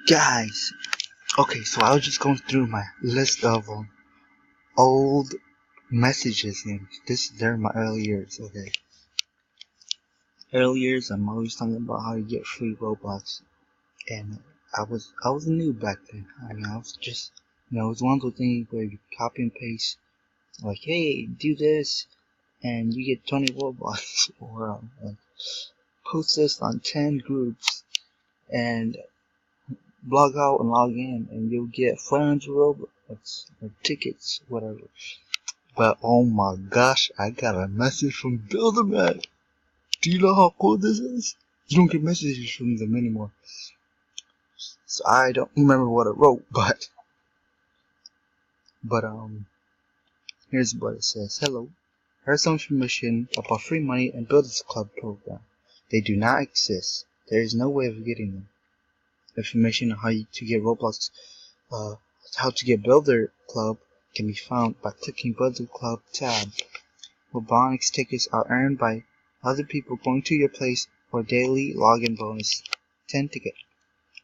Guys, okay, so I was just going through my list of old messages, and they're my early years. Okay, early years, I'm always talking about how to get free Roblox, and I was new back then. I mean, I was just, it was one of those things where you copy and paste, like, hey, do this, and you get 20 Roblox, or post this on 10 groups, and log out and log in, and you'll get 500 Robux or tickets, whatever. But oh my gosh, I got a message from Builderman. Do you know how cool this is? You don't get messages from them anymore. So I don't remember what I wrote, but here's what it says. Hello. Here's some information about free money and Builders Club program. They do not exist. There is no way of getting them. Information on to get Roblox, how to get Builder Club can be found by clicking Builder Club tab. Roblox tickets are earned by other people going to your place for daily login bonus. 10 tickets.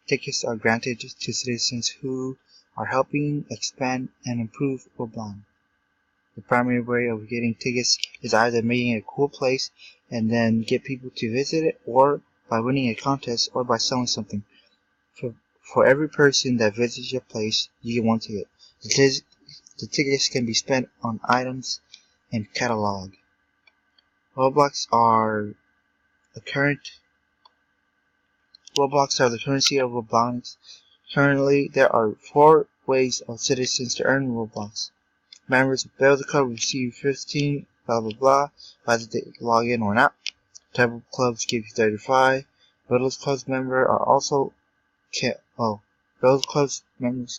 Tickets are granted to citizens who are helping expand and improve Roblox. The primary way of getting tickets is either making a cool place and then get people to visit it, or by winning a contest, or by selling something. For every person that visits your place, you get one ticket. The tickets can be spent on items and catalog. Roblox are the currency of Roblox. Currently, there are 4 ways of citizens to earn Roblox. Members of Builder Club receive 15 blah blah blah whether they log in or not. Tribal clubs give you 35. Builder Clubs members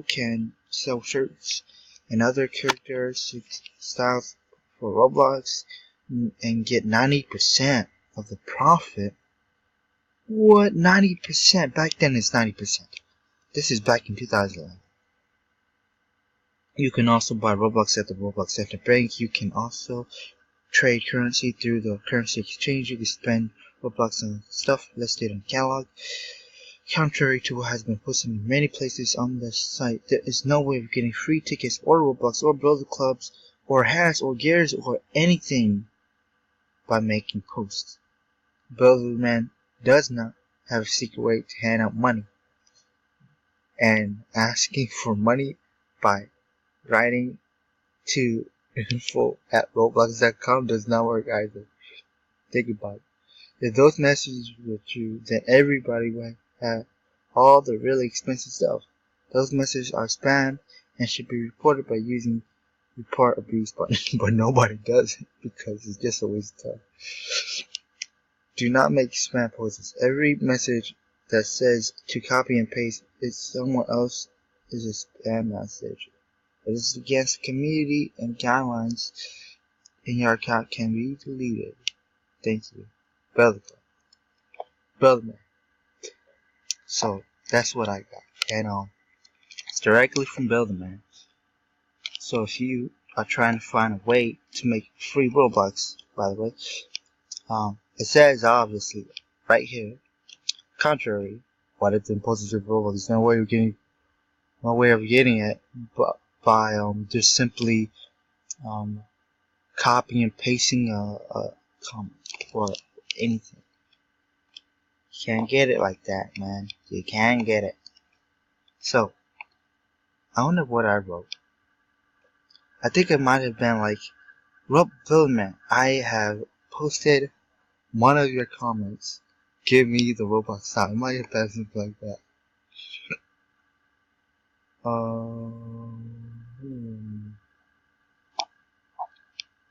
can sell shirts and other characteristic styles for Roblox and get 90% of the profit. What? 90%? Back then it's 90%. This is back in 2011. You can also buy Roblox at the Roblox Center Bank. You can also trade currency through the currency exchange. You can spend Roblox on stuff listed on catalog. Contrary to what has been posted in many places on the site, there is no way of getting free tickets or Roblox or Builder Clubs or hats or gears or anything by making posts. Builderman does not have a secret way to hand out money, and asking for money by writing to info@roblox.com does not work either. Think about it. If those messages were true, then everybody would have all the really expensive stuff. Those messages are spam and should be reported by using report abuse button, but nobody does it because it's just a waste of time. Do not make spam posts. Every message that says to copy and paste is someone else is a spam message. It is against community and guidelines, and your account can be deleted. Thank you. Builderman. So that's what I got, and it's directly from Builderman. So if you are trying to find a way to make free Roblox, by the way, it says obviously right here, contrary, what it's imposed to Roblox. There's no way of getting it, but by just simply copying and pasting a comment or anything. You can't get it like that, man. You can't get it. So I wonder what I wrote. I think it might have been like, Builderman, I have posted one of your comments. Give me the Roblox time. It might have been something like that.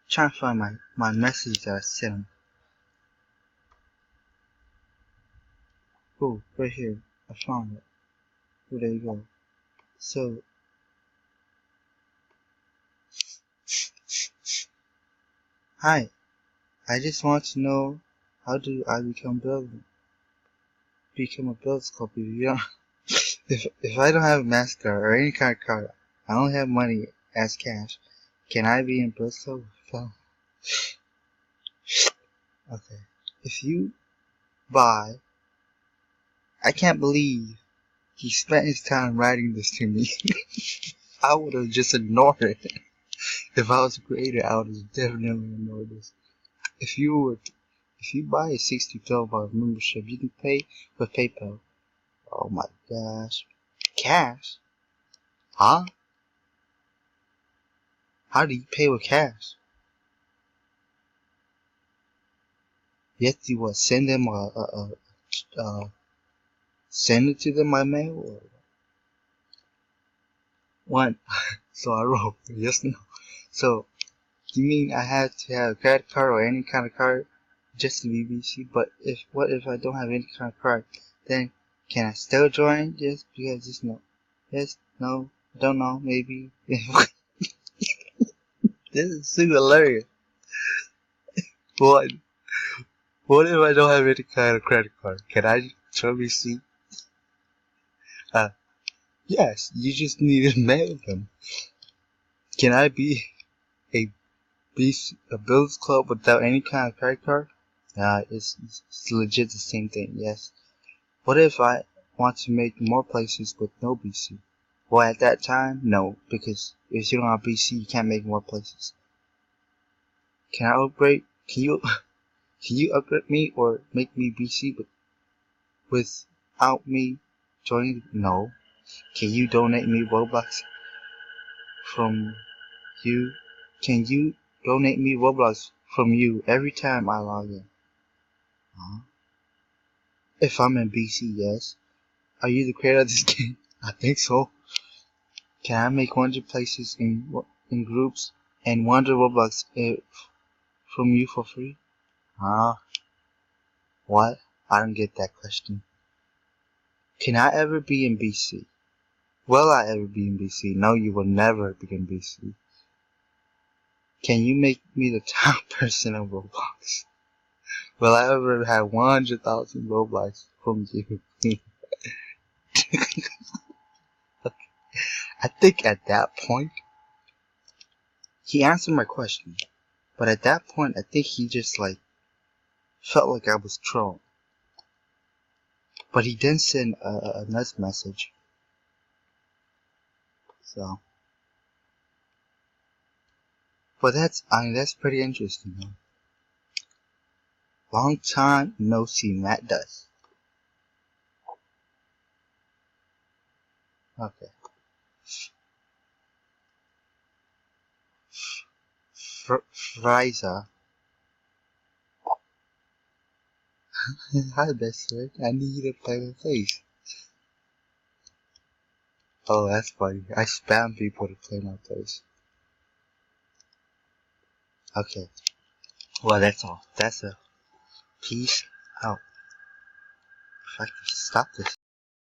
Trying to find my message that I sent him. Oh, right here. I found it. Oh, there you go. So, hi. I just want to know, how do I become a Builder Club? If I don't have a MasterCard or any kind of card, I don't have money as cash, can I be in Builder Club? Okay. If you buy I can't believe he spent his time writing this to me. I would have just ignored it. If I was a creator, I would have definitely ignored this. If you buy a $60 membership, you can pay with PayPal. Oh my gosh. Cash? Huh? How do you pay with cash? You have to what? Send them send it to them by mail? Or what? So I wrote yes, no. So you mean I had to have a credit card or any kind of card just to be BC? But what if I don't have any kind of card? Then can I still join? Just because just no. Yes, no, don't know, maybe. This is super hilarious. What? What if I don't have any kind of credit card? Can I join BC? Yes, you just need to mail them. Can I be a a Bills Club without any kind of credit card? It's legit the same thing, yes. What if I want to make more places with no BC? Well, at that time, no, because if you don't have BC, you can't make more places. Can I upgrade? Can you upgrade me or make me BC without me joining? No. Can you donate me Roblox from you? Can you donate me Roblox from you every time I log in? Huh? If I'm in BC, yes. Are you the creator of this game? I think so. Can I make 100 places in groups and 100 Roblox from you for free? Huh? What? I don't get that question. Can I ever be in BC? Will I ever be in BC? No, you will never be in BC. Can you make me the top person in Roblox? Will I ever have 100,000 Roblox from you? I think at that point, he answered my question. But at that point, I think he just felt like I was trolling. But he didn't send a nice message. So, but that's pretty interesting. Huh? Long time no see, Matt does. Okay. Frieza. Hi, best friend. I need you to play my place. Oh, that's funny. I spam people to play my place. Okay. Well, that's all. That's a peace out. If I can stop this.